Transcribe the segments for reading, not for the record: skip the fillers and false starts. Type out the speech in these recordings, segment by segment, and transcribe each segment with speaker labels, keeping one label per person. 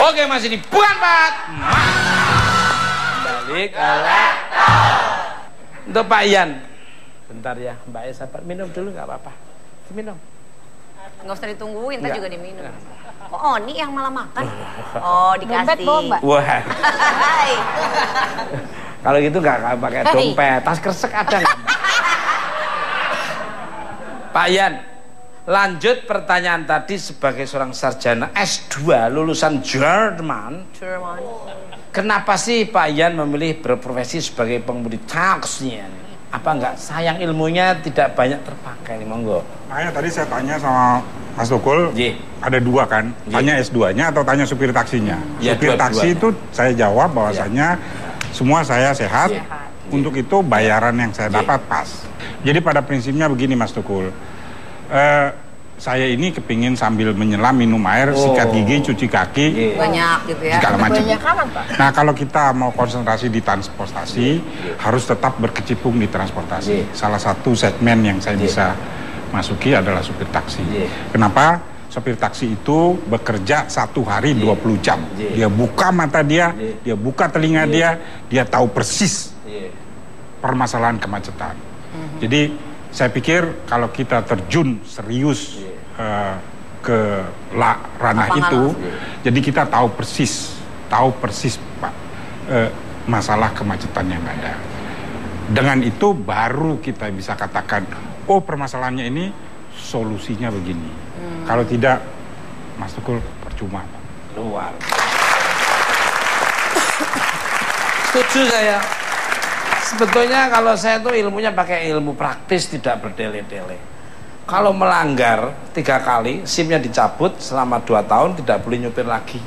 Speaker 1: Oke Mas ini bukan Pak. Balik ke laptop. Untuk Pak Ian. Bentar ya, Mbak Esa, minum dulu nggak apa-apa. Minum.
Speaker 2: Nggak usah ditungguin, tadi juga diminum.
Speaker 1: Enggak.
Speaker 2: Oh, Oni yang malah makan. Oh, dikasih.
Speaker 3: Dompet bawa, Mbak?
Speaker 1: Wah. Kalau gitu nggak pakai dompet, tas kresek ada nggak? Pak Ian, lanjut pertanyaan tadi sebagai seorang sarjana S2 lulusan Jerman. Kenapa sih Pak Ian memilih berprofesi sebagai pengemudi taksi? Apa enggak sayang ilmunya tidak banyak terpakai nih, monggo.
Speaker 4: Makanya tadi saya tanya sama Mas Tukul, ada dua kan, tanya S2-nya atau tanya supir taksinya.
Speaker 1: Ya,
Speaker 4: supir taksi itu saya jawab bahwasanya semua saya sehat, untuk itu bayaran yang saya dapat pas. Jadi pada prinsipnya begini Mas Tukul, saya ini kepingin sambil menyelam, minum air, sikat gigi, cuci kaki,
Speaker 2: banyak gitu ya.
Speaker 4: segala macam.
Speaker 3: Banyak amat, Pak.
Speaker 4: Nah kalau kita mau konsentrasi di transportasi, harus tetap berkecimpung di transportasi. Salah satu segmen yang saya bisa masuki adalah supir taksi. Kenapa? Sopir taksi itu bekerja satu hari 20 jam. Dia buka mata dia buka telinga dia tahu persis permasalahan kemacetan. Jadi saya pikir kalau kita terjun serius ke ranah itu, jadi kita tahu persis Pak masalah kemacetan yang ada. Dengan itu baru kita bisa katakan, oh permasalahannya ini solusinya begini. Kalau tidak, Mas Tukul percuma Pak.
Speaker 1: Luar. Setuju saya. Sebetulnya kalau saya tuh ilmunya pakai ilmu praktis, tidak berdele-dele. Kalau melanggar 3 kali, SIM-nya dicabut selama 2 tahun, tidak boleh nyupir lagi.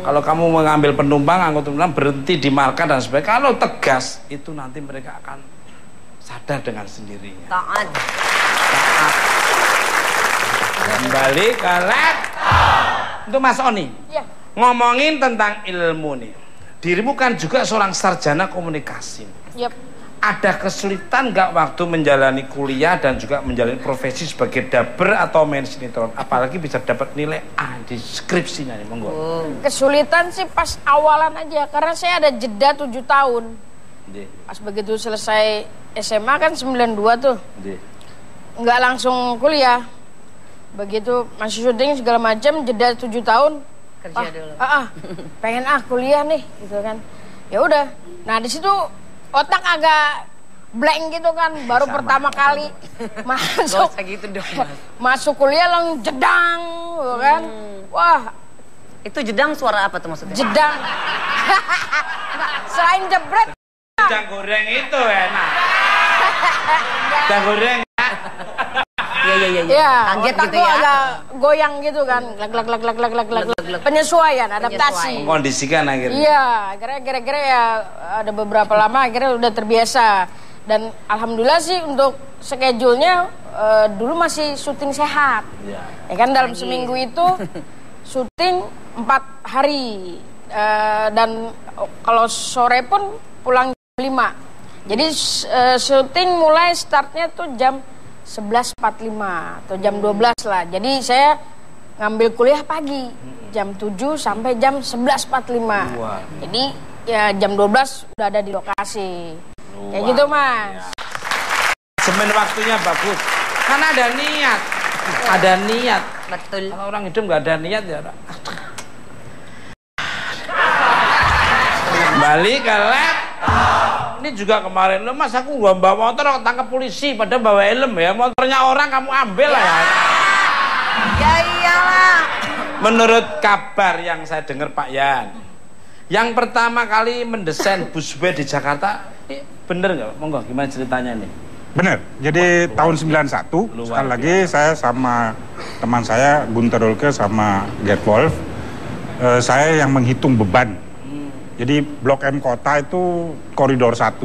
Speaker 1: Kalau kamu mengambil penumpang, angkut penumpang, berhenti di marka dan sebagainya. Kalau tegas, itu nanti mereka akan sadar dengan sendirinya.
Speaker 2: Taat.
Speaker 1: Kembali ke laptop. Untuk Mas Oni, ngomongin tentang ilmu nih. Dirimu kan juga seorang sarjana komunikasi. Ada kesulitan nggak waktu menjalani kuliah dan juga menjalani profesi sebagai daber atau main sinetron? Apalagi bisa dapat nilai A di skripsinya nih, monggo.
Speaker 3: Kesulitan sih pas awalan aja, karena saya ada jeda 7 tahun. Pas begitu selesai SMA kan 92 tuh. Nggak langsung kuliah. Begitu masih syuting segala macam, jeda 7 tahun.
Speaker 2: Kerja dulu.
Speaker 3: Pengen kuliah nih, gitu kan. Ya udah. Nah di situ otak agak blank gitu kan, baru pertama kali masuk.
Speaker 2: Gitu dong,
Speaker 3: masuk kuliah langsung jedang, kan. Wah,
Speaker 2: itu jedang suara apa tuh maksudnya?
Speaker 3: Jedang. Selain jebret.
Speaker 1: Jedang goreng itu enak. Jedang goreng.
Speaker 3: Iya,
Speaker 2: kaget
Speaker 3: otak
Speaker 2: gitu
Speaker 3: tuh
Speaker 2: ya.
Speaker 3: agak goyang gitu kan, lag. Penyesuaian, adaptasi.
Speaker 1: Mengkondisikan akhirnya.
Speaker 3: Iya, kira-kira ya ada beberapa lama akhirnya udah terbiasa. Dan alhamdulillah sih untuk schedule-nya dulu masih syuting sehat. Ya kan dalam seminggu itu syuting 4 hari. Dan kalau sore pun pulang jam 5. Jadi syuting mulai startnya tuh jam 11.45 atau jam 12 lah. Jadi saya ngambil kuliah pagi jam 7 sampai jam 11.45. Jadi ya jam 12 udah ada di lokasi. Kayak gitu Mas.
Speaker 1: Semen waktunya bagus. Karena ada niat. Ada niat.
Speaker 2: Betul.
Speaker 1: Kalau orang hidup nggak ada niat ya. Balik ke lab. Ini juga kemarin, Mas aku gak bawa motor, tangkap polisi, padahal bawa helm ya. Motornya orang kamu ambil lah ya.
Speaker 2: Ya iyalah.
Speaker 1: Menurut kabar yang saya dengar Pak Yan, yang pertama kali mendesain busway di Jakarta, bener nggak? Monggo, gimana ceritanya nih?
Speaker 4: Bener, jadi tahun 91, sekali lagi saya sama teman saya, Gunter Rolke sama Gert Wolf, saya yang menghitung beban. Jadi Blok M Kota itu koridor 1,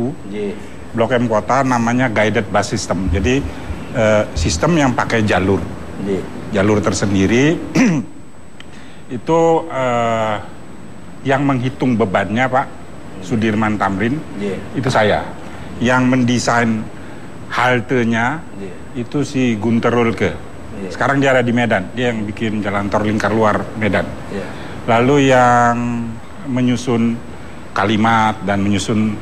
Speaker 4: Blok M Kota namanya guided bus system. Jadi sistem yang pakai jalur tersendiri. Itu yang menghitung bebannya Pak Sudirman Tamrin, itu saya. Yang mendesain haltenya itu si Gunter Rolke. Sekarang dia ada di Medan, dia yang bikin jalan tol lingkar luar Medan. Lalu yang menyusun kalimat dan menyusun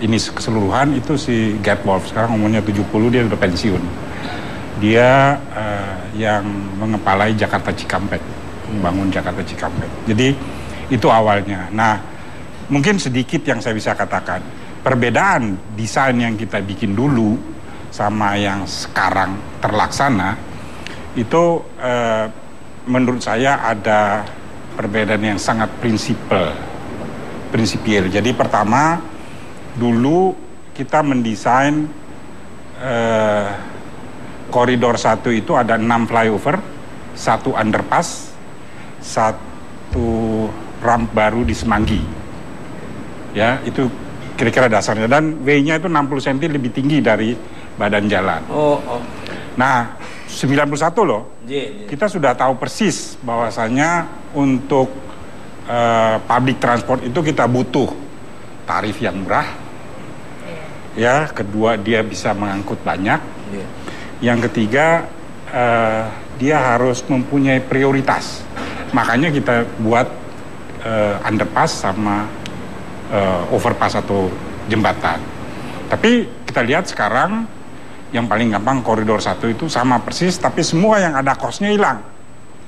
Speaker 4: ini keseluruhan itu si Gerd Wolf, sekarang umurnya 70, dia udah pensiun. Dia yang mengepalai Jakarta Cikampek, membangun Jakarta Cikampek. Jadi itu awalnya. Nah, mungkin sedikit yang saya bisa katakan. Perbedaan desain yang kita bikin dulu sama yang sekarang terlaksana, itu menurut saya ada perbedaan yang sangat prinsipil. Jadi pertama, dulu kita mendesain koridor 1 itu ada 6 flyover, 1 underpass, 1 ramp baru di Semanggi. Ya, itu kira-kira dasarnya. Dan W-nya itu 60 cm lebih tinggi dari badan jalan. Nah, 91 loh. Kita sudah tahu persis bahwasanya untuk public transport itu kita butuh tarif yang murah. Ya, kedua dia bisa mengangkut banyak. Yang ketiga, dia harus mempunyai prioritas. Makanya kita buat underpass sama overpass atau jembatan. Tapi kita lihat sekarang yang paling gampang koridor 1 itu sama persis, tapi semua yang ada cost-nya hilang.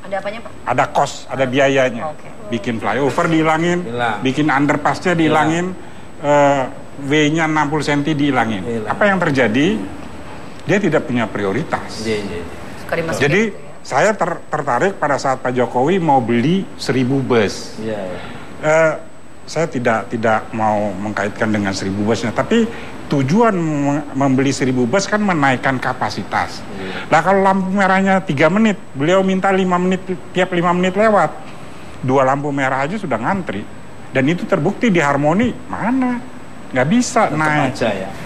Speaker 2: Ada apanya, Pak?
Speaker 4: Ada cost, ada biayanya. Bikin flyover dihilangin, bikin underpass-nya dihilangin, W-nya 60 cm dihilangin. Apa yang terjadi? Dia tidak punya prioritas. Jadi saya tertarik pada saat Pak Jokowi mau beli 1000 bus. Saya tidak mau mengkaitkan dengan 1000 busnya, tapi tujuan membeli 1000 bus kan menaikkan kapasitas. Nah, kalau lampu merahnya 3 menit, beliau minta 5 menit, tiap 5 menit lewat. 2 lampu merah aja sudah ngantri. Dan itu terbukti di Harmoni, mana? Nggak bisa naik.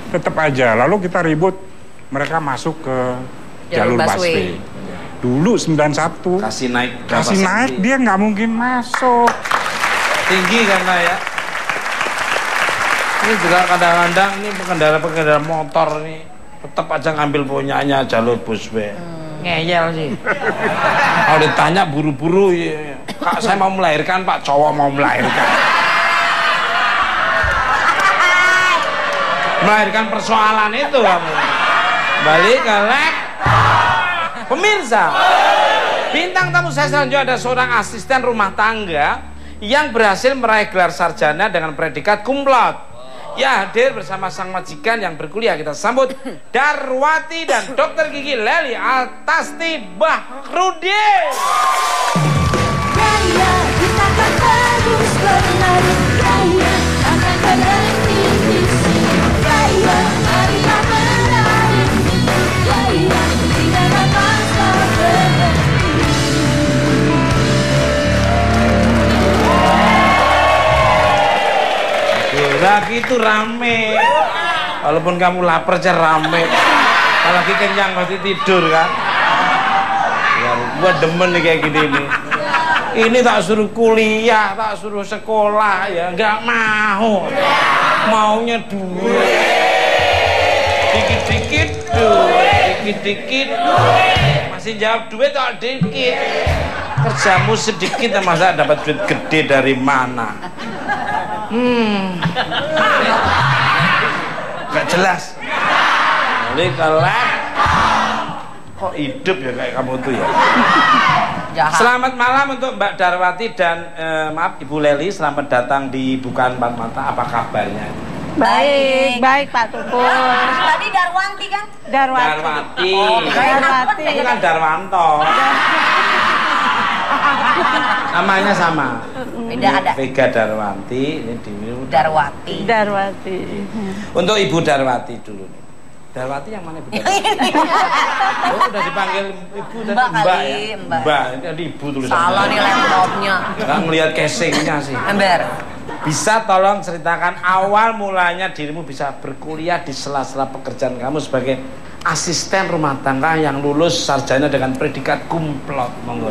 Speaker 4: Tetap aja. Lalu kita ribut, mereka masuk ke jalur busway. Dulu 91 kasih naik dia nggak mungkin masuk.
Speaker 1: Tinggi karena ya. Ini juga kadang-kadang ini pengendara motor nih tetap aja ngambil punyanya jalur busway. Ngeyel sih. Kalau ditanya buru-buru, ya, Kak saya mau melahirkan, Pak, cowok mau melahirkan. Melahirkan persoalan itu kamu. Balik ke lab. Pemirsa, bintang tamu saya selanjutnya ada seorang asisten rumah tangga yang berhasil meraih gelar sarjana dengan predikat cum laude. Ya, hadir bersama sang majikan yang berkuliah. Kita sambut Darwati dan Dr. Gigi Leli Altasti Bahrudin.
Speaker 5: Raya, kita akan terus berlari. Raya, akan berhenti di sini. Raya, marilah menari. Raya, tidak dapat berhenti.
Speaker 1: Lagi itu rame. Walaupun kamu lapar aja rame. Kalau lagi kenyang pasti tidur kan. Ya, gua demen nih kayak gini nih. Ini tak suruh kuliah, tak suruh sekolah, ya nggak mau. Maunya duit. Dikit-dikit duit, dikit-dikit duit. Masih jawab duit tak dikit. Kerjamu sedikit masa dapat duit gede dari mana? Gak jelas. Balik ke lab. Kok hidup ya kayak kamu tuh ya. Jahat. Selamat malam untuk Mbak Darwati dan maaf Ibu Leli, selamat datang di Bukan Empat Mata. Apa kabarnya?
Speaker 6: Baik Pak Tukul.
Speaker 2: Tadi Darwanti kan?
Speaker 6: Darwati.
Speaker 2: Darwati.
Speaker 1: Itu kan Darwanto. Namanya sama.
Speaker 2: Beda ada.
Speaker 1: Vega Darwanti, ini
Speaker 2: Darwati.
Speaker 6: Darwati.
Speaker 1: Untuk Ibu Darwati dulu nih. Darwati yang mana Ibu Darwati? Oh, udah dipanggil Ibu dan Mbak ya? Mbak, ini ada Ibu tulisannya.
Speaker 2: Salah nih laptopnya.
Speaker 1: Nggak ngelihat casingnya sih.
Speaker 2: Ember.
Speaker 1: Bisa tolong ceritakan awal mulanya dirimu bisa berkuliah di sela-sela pekerjaan kamu sebagai asisten rumah tangga yang lulus sarjana dengan predikat cum laude. Monggo.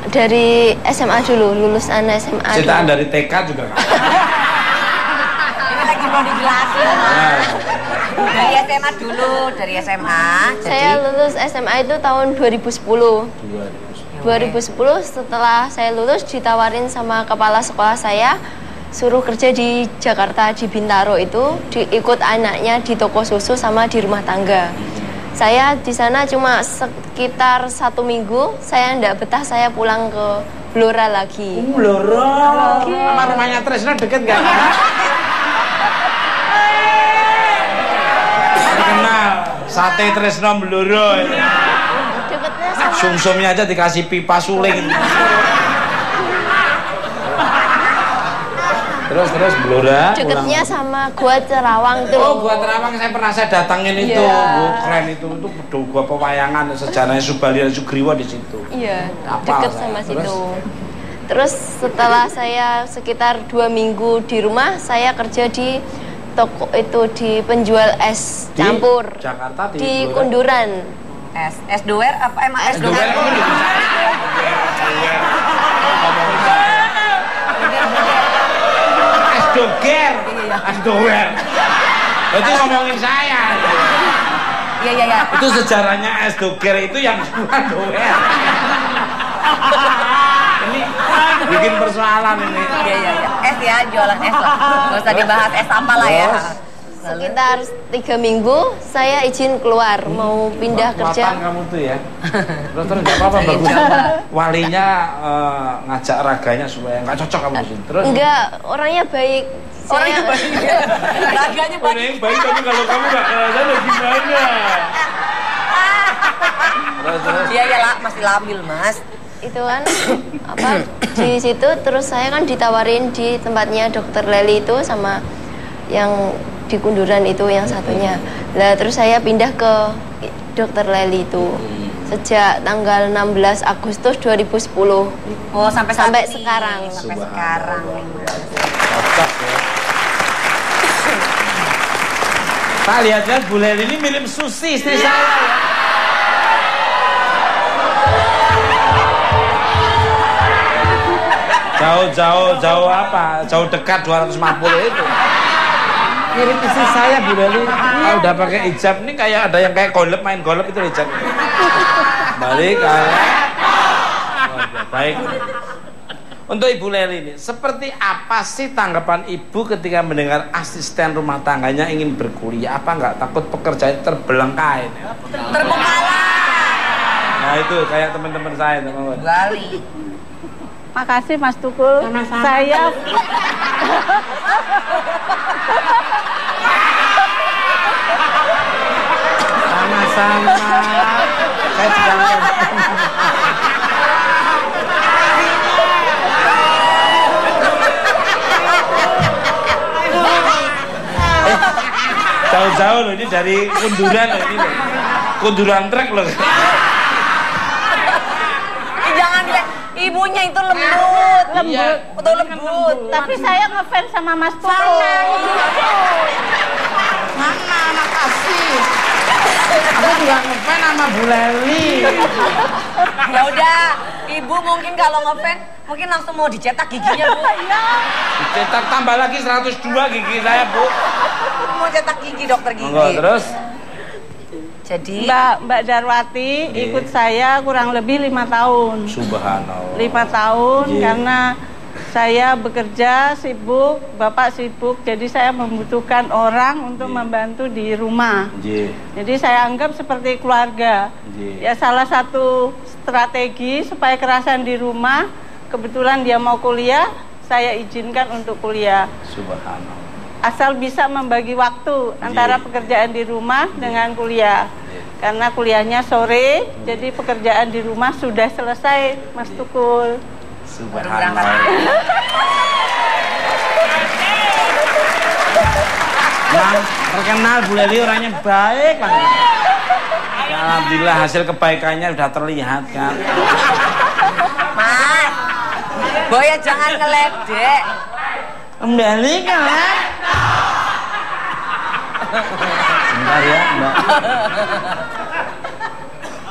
Speaker 7: Dari SMA dulu, lulusan SMA.
Speaker 1: Ceritaan dari TK juga kan?
Speaker 2: Ini lagi mau dijelasin. Dari SMA dulu, dari SMA.
Speaker 7: Saya lulus SMA itu tahun 2010. 2010 setelah saya lulus ditawarin sama kepala sekolah saya suruh kerja di Jakarta di Bintaro itu, ikut anaknya di toko susu sama di rumah tangga. Saya di sana cuma sekitar 1 minggu, saya ndak betah, saya pulang ke Blora lagi.
Speaker 1: Blora. Sama rumahnya Tresno deket nggak? Kenal sate Tresno Blora.
Speaker 7: Deketnya sama
Speaker 1: Sumsumnya aja dikasih pipa suling. Terus Blora.
Speaker 7: deketnya sama Gua Terawang tuh.
Speaker 1: Oh, Gua Terawang saya datangin itu.
Speaker 7: Iya.
Speaker 1: Oh, keren itu gua pewayangan sejarahnya Subali dan Sugriwa di situ.
Speaker 7: Iya,
Speaker 1: Apa
Speaker 7: deket
Speaker 1: saya?
Speaker 7: sama situ. Terus setelah saya sekitar 2 minggu di rumah, saya kerja di toko itu, di penjual es
Speaker 1: Di
Speaker 7: campur
Speaker 1: Jakarta, di
Speaker 7: di
Speaker 1: Blora?
Speaker 7: Kunduran.
Speaker 2: Es doer apa emang es doer?
Speaker 1: Es doger. Es doger. Berarti ngomongin saya.
Speaker 2: Iya.
Speaker 1: Itu sejarahnya es doger itu yang jual doger. Ini bikin persoalan ini.
Speaker 2: Iya. Es ya, jualan es lah. Nggak usah dibahas es apa lah ya.
Speaker 7: Sekitar 3 minggu saya izin keluar mau pindah kerja.
Speaker 1: Kamu tuh ya. Terus nggak apa-apa, bagus. Walinya ngajak raganya supaya nggak cocok kamu di sini. Terus
Speaker 7: Enggak, orangnya baik.
Speaker 2: Orangnya
Speaker 7: Saya-
Speaker 2: baik. Raganya
Speaker 1: Orang yang baik, tapi kalau kamu nggak sana gimana? Terus.
Speaker 2: Iya lah, masih labil mas.
Speaker 7: itu kan apa di situ, terus saya kan ditawarin di tempatnya Dokter Leli itu sama yang di Kunduran itu yang satunya. Lah terus saya pindah ke Dokter Leli itu sejak tanggal 16 Agustus 2010.
Speaker 2: Oh sampai
Speaker 7: Sampai
Speaker 2: saat ini.
Speaker 7: sekarang.
Speaker 2: Sampai sekarang.
Speaker 1: Cocok ya. Pak lihat-lihat Bu Leli ini mirip Susi istri saya ya. Jauh apa? Jauh dekat 250 itu. Mirip istri saya Bu Leli. Udah pakai hijab nih, kayak ada yang kayak golep, main golep itu hijab. Balik baik. Untuk Ibu Leli ini, seperti apa sih tanggapan Ibu ketika mendengar asisten rumah tangganya ingin berkuliah? Apa nggak takut pekerjaan terbelengkai?
Speaker 2: Terbengkalai.
Speaker 1: Nah itu kayak teman-teman saya, teman-teman.
Speaker 2: Bali.
Speaker 6: Makasih Mas Tukul. Saya
Speaker 1: Sama-sama. Saya juga. Jauh-jauh loh, ini dari Kunduran loh, ini loh. Kunduran trek loh.
Speaker 2: Jangan lihat ibunya itu lembut.
Speaker 1: Iya.
Speaker 2: Betul lembut.
Speaker 6: tapi saya ngefans sama Mas Tukul.
Speaker 1: Mana, makasih. Aku juga ngefans sama Bu Leli.
Speaker 2: Ya udah, ibu mungkin kalau ngefans mungkin langsung mau dicetak giginya bu.
Speaker 1: Cetak tambah lagi 102 gigi saya Bu.
Speaker 2: Mau cetak gigi dokter gigi.
Speaker 1: Monggo terus.
Speaker 2: Jadi
Speaker 6: Mbak Darwati
Speaker 1: Iya.
Speaker 6: ikut saya kurang lebih 5 tahun.
Speaker 1: Subhanallah.
Speaker 6: 5 tahun
Speaker 1: Iya.
Speaker 6: karena saya bekerja sibuk, Bapak sibuk, jadi saya membutuhkan orang untuk membantu di rumah.
Speaker 1: Nggih.
Speaker 6: Jadi saya anggap seperti keluarga.
Speaker 1: Nggih.
Speaker 6: Ya salah satu strategi supaya kerasan di rumah, kebetulan dia mau kuliah, saya izinkan untuk kuliah.
Speaker 1: Subhanallah.
Speaker 6: Asal bisa membagi waktu antara pekerjaan di rumah dengan kuliah. Karena kuliahnya sore, jadi pekerjaan di rumah sudah selesai, Mas Tukul.
Speaker 1: Subhanallah. Nah, terkenal Bu Leli orangnya baik banget. Ya, alhamdulillah hasil kebaikannya sudah terlihat kan.
Speaker 2: mas, Boya jangan ngeledek.
Speaker 1: Kembali kan? Sebentar ya Mbak.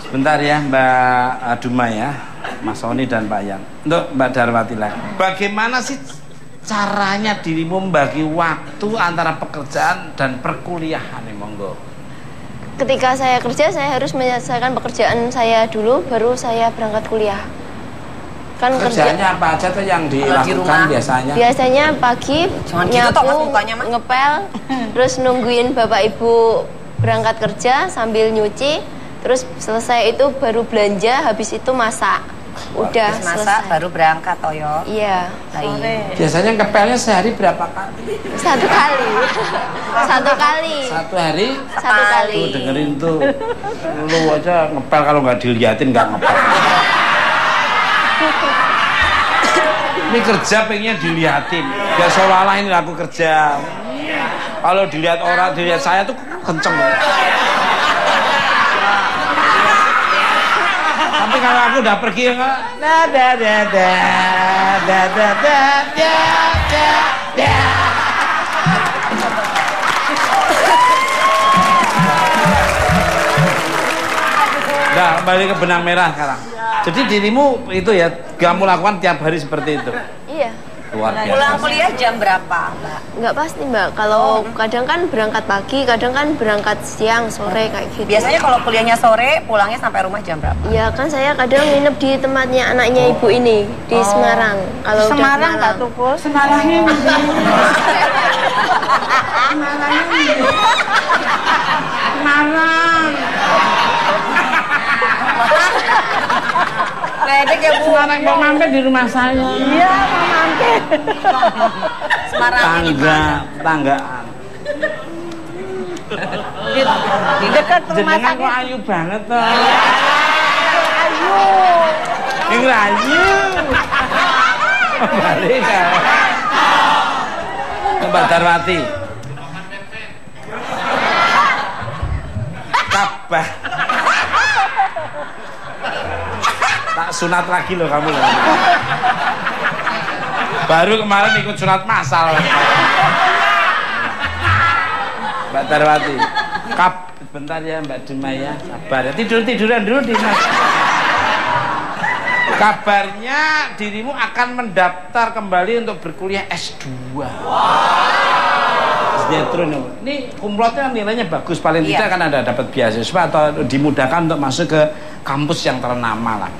Speaker 1: Sebentar ya Mbak Duma ya, Mas Soni dan Pak Yan. Untuk Mbak Darwati lagi. Bagaimana sih caranya dirimu membagi waktu antara pekerjaan dan perkuliahan nih, monggo?
Speaker 7: ketika saya kerja, saya harus menyelesaikan pekerjaan saya dulu, baru saya berangkat kuliah. Kan
Speaker 1: kerjanya apa aja tuh yang dilakukan biasanya?
Speaker 7: Biasanya pagi nyapu,
Speaker 2: mukanya,
Speaker 7: ngepel, terus nungguin bapak ibu berangkat kerja sambil nyuci, terus selesai itu baru belanja, habis itu masak. Udah
Speaker 2: masak selesai. Baru berangkat Toyo.
Speaker 7: Iya.
Speaker 1: Biasanya ngepelnya sehari berapa kali?
Speaker 7: Satu kali. Satu kali.
Speaker 1: Satu hari?
Speaker 7: Satu kali.
Speaker 1: Tuh dengerin tuh. Lu aja ngepel kalau nggak diliatin nggak ngepel. Ini kerja pengennya diliatin. Biar seolah-olah ini aku kerja. Kalau dilihat orang, dilihat saya tuh kenceng. Tapi kalau aku udah pergi enggak, Nah, kembali ke benang merah sekarang. Jadi dirimu itu ya, kamu lakukan tiap hari seperti itu?
Speaker 7: Iya.
Speaker 1: Luar biasa.
Speaker 2: Pulang kuliah jam berapa, Mbak?
Speaker 7: Nggak pasti, Mbak. Kalau kadang kan berangkat pagi, kadang kan berangkat siang, sore kayak gitu.
Speaker 2: Biasanya kalau kuliahnya sore, pulangnya sampai rumah jam berapa?
Speaker 7: Ya kan saya kadang nginep di tempatnya anaknya ibu ini di Semarang. Kalau
Speaker 6: Semarang Kak Tukul. Semarangnya Semarang.
Speaker 2: Ledek ya Bu.
Speaker 6: Semarang mau mampir di rumah saya. Iya, mau mampir.
Speaker 2: Semarang
Speaker 1: tanggaan.
Speaker 6: Di dekat rumah
Speaker 1: Jenengan
Speaker 6: sakit.
Speaker 1: kok ayu banget toh.
Speaker 6: Ayu.
Speaker 1: Yang ayu. Balik kan. Mbak Darwati. Kabah. Tak sunat lagi loh kamu loh. Baru kemarin ikut sunat massal. Mbak Darwati. Bentar ya Mbak Dumaya, sabar ya. Tiduran dulu di mas. Kabarnya dirimu akan mendaftar kembali untuk berkuliah S2. Sinetron. Ini kumlotnya nilainya bagus, paling tidak kan ada dapat beasiswa atau dimudahkan untuk masuk ke kampus yang ternama lah.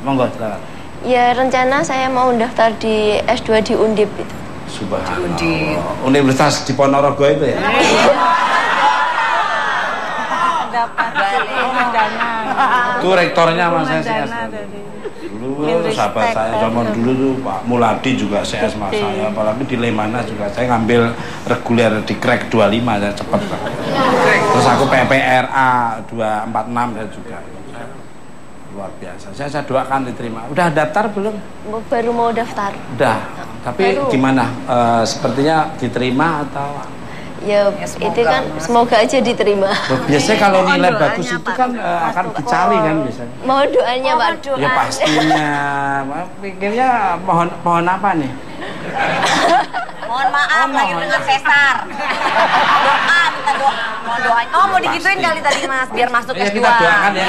Speaker 1: Monggo silakan.
Speaker 7: Ya rencana saya mau daftar di S2 di Undip itu.
Speaker 1: Subhanallah. Universitas di Ponorogo itu ya.
Speaker 6: Dapat dana.
Speaker 1: Itu rektornya mas saya. Dulu sahabat saya zaman dulu tuh Pak Muladi juga CS mas saya, apalagi di Lemana juga saya ngambil reguler di Krek 25 saya cepet. Terus aku PPRA 246 saya juga. Luar biasa. Saya doakan diterima. Udah daftar belum?
Speaker 7: Baru mau daftar.
Speaker 1: Udah. Tapi gimana? Sepertinya diterima atau?
Speaker 7: Ya, itu kan semoga aja diterima.
Speaker 1: Biasanya kalau nilai bagus itu kan akan dicari kan biasanya.
Speaker 7: Mau doanya Pak?
Speaker 1: Ya pastinya. Pikirnya pohon apa nih?
Speaker 2: Mohon maaf lahir dengan sesar. Doa, minta doa. Mohon doain. Oh, mau digituin kali tadi Mas biar masuk S2.
Speaker 1: Kita doakan ya.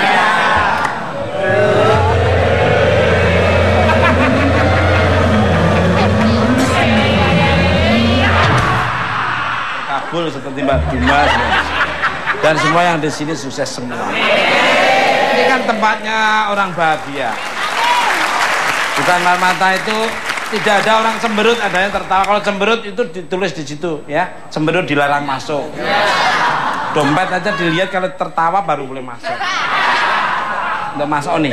Speaker 1: Kabul seperti Mbak Duma dan semua yang di sini sukses semua. Ini kan tempatnya orang bahagia. Bukan mata itu tidak ada orang cemberut, ada yang tertawa. Kalau cemberut itu ditulis di situ ya, cemberut dilarang masuk. Dompet aja dilihat, kalau tertawa baru boleh masuk. Untuk Mas Oni,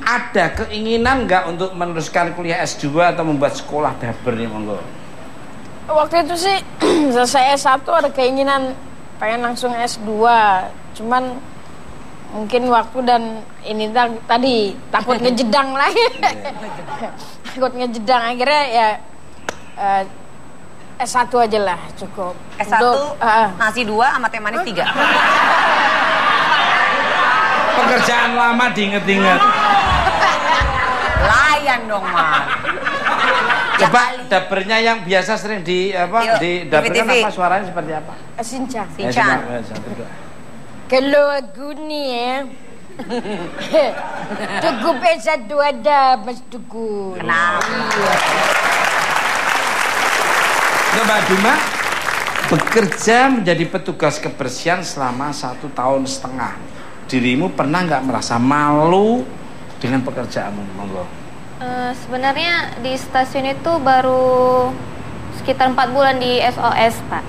Speaker 1: ada keinginan nggak untuk meneruskan kuliah S2 atau membuat sekolah daber nih monggo?
Speaker 3: Waktu itu sih selesai S1 ada keinginan pengen langsung S2, cuman mungkin waktu dan ini tadi takut ngejedang lagi. Takut ngejedang, akhirnya ya S1 aja lah cukup.
Speaker 2: S1 nasi 2 sama teh manis 3.
Speaker 1: Pekerjaan lama diinget-inget.
Speaker 2: Layan dong Mas.
Speaker 1: Coba dabernya yang biasa sering di apa? Di dabernya apa, suaranya seperti apa?
Speaker 3: Sincang.
Speaker 2: Sincang.
Speaker 3: Kalau aku nih ya, cukup S1 ada Mas Tukul.
Speaker 2: Kenapa?
Speaker 1: Mbak Duma, Bekerja menjadi petugas kebersihan selama 1,5 tahun. Dirimu pernah nggak merasa malu dengan pekerjaanmu? Monggo.
Speaker 8: Sebenarnya di stasiun itu baru sekitar 4 bulan di SOS, Pak.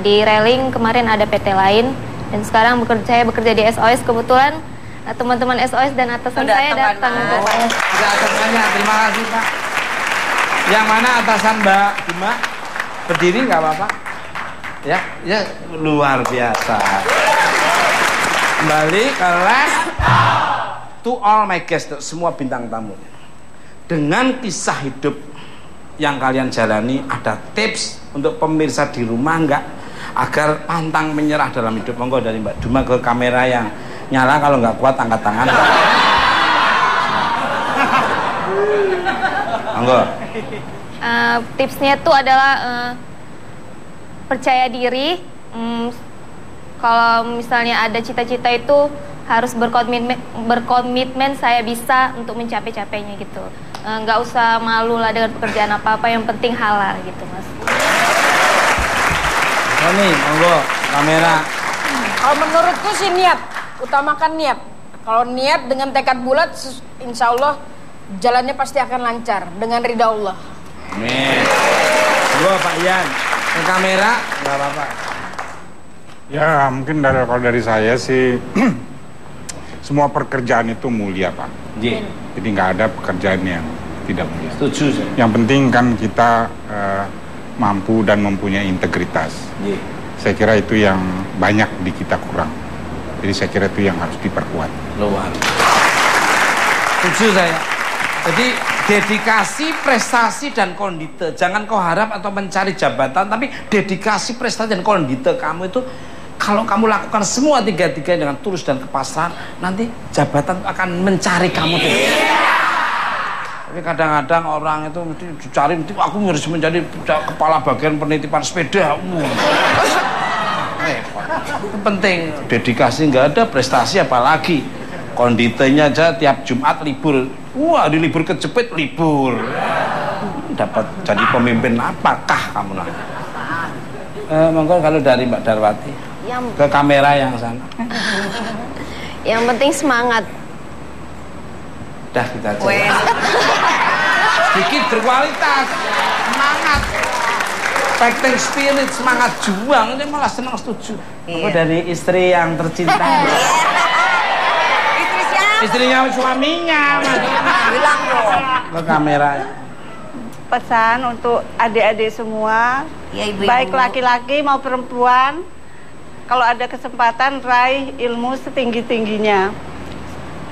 Speaker 8: Di railing kemarin ada PT lain, dan sekarang saya bekerja di SOS. Kebetulan teman-teman SOS dan atasan saya datang.
Speaker 1: Ada atasannya, terima kasih Pak. Yang mana atasan Mbak Bima? Berdiri nggak apa-apa? Ya, ya luar biasa. Kembali ke les. To all my guests, semua bintang tamu. Dengan kisah hidup yang kalian jalani, ada tips untuk pemirsa di rumah nggak agar pantang menyerah dalam hidup? Monggo dari Mbak Duma ke kamera yang nyala, kalau nggak kuat angkat tangan. Monggo.
Speaker 8: Tipsnya itu adalah percaya diri. Kalau misalnya ada cita-cita itu harus berkomitmen saya bisa untuk mencapai-capainya gitu. Nggak usah malu lah dengan pekerjaan apa-apa, yang penting halal gitu, Mas.
Speaker 1: Nih, monggo kamera.
Speaker 3: Kalau menurutku sih niat, utamakan niat. Kalau niat dengan tekad bulat, insya Allah jalannya pasti akan lancar dengan ridha Allah.
Speaker 1: Amin. Monggo Pak Ian ke kamera, nggak apa-apa.
Speaker 4: Ya mungkin kalau dari saya sih semua pekerjaan itu mulia, Pak. Jadi nggak ada pekerjaan yang tidak mulia.
Speaker 1: Setuju saya.
Speaker 4: Yang penting kan kita mampu dan mempunyai integritas. Saya kira itu yang banyak di kita kurang. Jadi saya kira itu yang harus diperkuat.
Speaker 1: Luar. Setuju saya. Jadi dedikasi, prestasi, dan kondite. Jangan kau harap atau mencari jabatan, tapi dedikasi, prestasi, dan kondite kamu itu, kalau kamu lakukan semua tiga-tiga dengan tulus dan kepasrahan, nanti jabatan akan mencari kamu. Tapi kadang-kadang orang itu mesti dicari, aku harus menjadi kepala bagian penitipan sepeda. Itu penting. Dedikasi nggak ada, prestasi apalagi. Konditenya aja tiap Jumat libur. Wah, di libur kejepit libur. Dapat jadi pemimpin apakah kamu nanti? Monggo kalau dari Mbak Darwati ke kamera yang sana.
Speaker 7: Yang penting semangat.
Speaker 1: Dah kita aja. Sedikit berkualitas, semangat, fighting spirit, semangat juang. Ini malah senang, setuju. Monggo dari istri yang tercinta.
Speaker 2: Istri siapa?
Speaker 1: Istrinya suaminya.
Speaker 2: Bilang dong.
Speaker 1: Ke kamera.
Speaker 6: Pesan untuk adik-adik semua,
Speaker 2: Ya, ibu-ibu.
Speaker 6: baik laki-laki mau perempuan, kalau ada kesempatan raih ilmu setinggi-tingginya.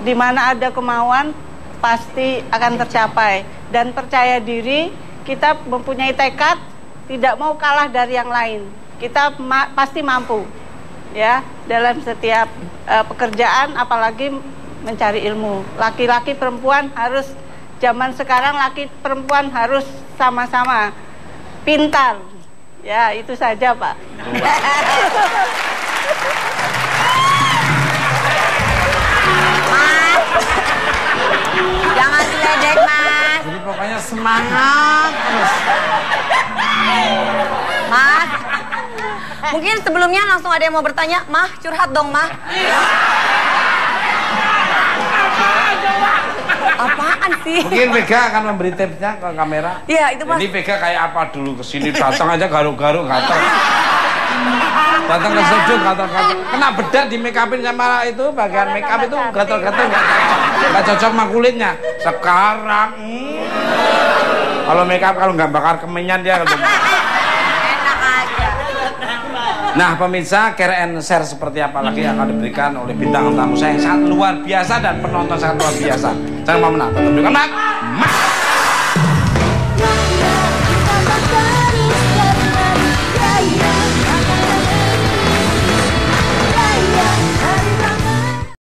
Speaker 6: Di mana ada kemauan pasti akan tercapai, dan percaya diri. Kita mempunyai tekad, tidak mau kalah dari yang lain. Kita pasti mampu, ya, dalam setiap pekerjaan, apalagi mencari ilmu. Laki-laki perempuan harus, zaman sekarang laki perempuan harus sama-sama pintar. Ya, itu saja, Pak.
Speaker 2: Mas, jangan diledek, Mas.
Speaker 1: Jadi pokoknya semangat terus.
Speaker 2: Mas, mungkin sebelumnya langsung ada yang mau bertanya. Mah, curhat dong, Mah. Apaan sih?
Speaker 1: Mungkin Vega akan memberi tipsnya ke kamera.
Speaker 2: Iya, itu Mas.
Speaker 1: Ini Vega kayak apa dulu kesini, datang aja garuk-garuk gatel. Datang ke studio gatel-gatel. Kena bedak di make upin sama itu bagian make up itu gatel-gatel nggak cocok sama kulitnya. Sekarang kalau make up kalau nggak bakar kemenyan dia.
Speaker 2: Enak aja.
Speaker 1: Nah pemirsa, care and share seperti apa lagi yang akan diberikan oleh bintang tamu saya yang sangat luar biasa dan penonton sangat luar biasa. Jangan mau menang, tetap dengan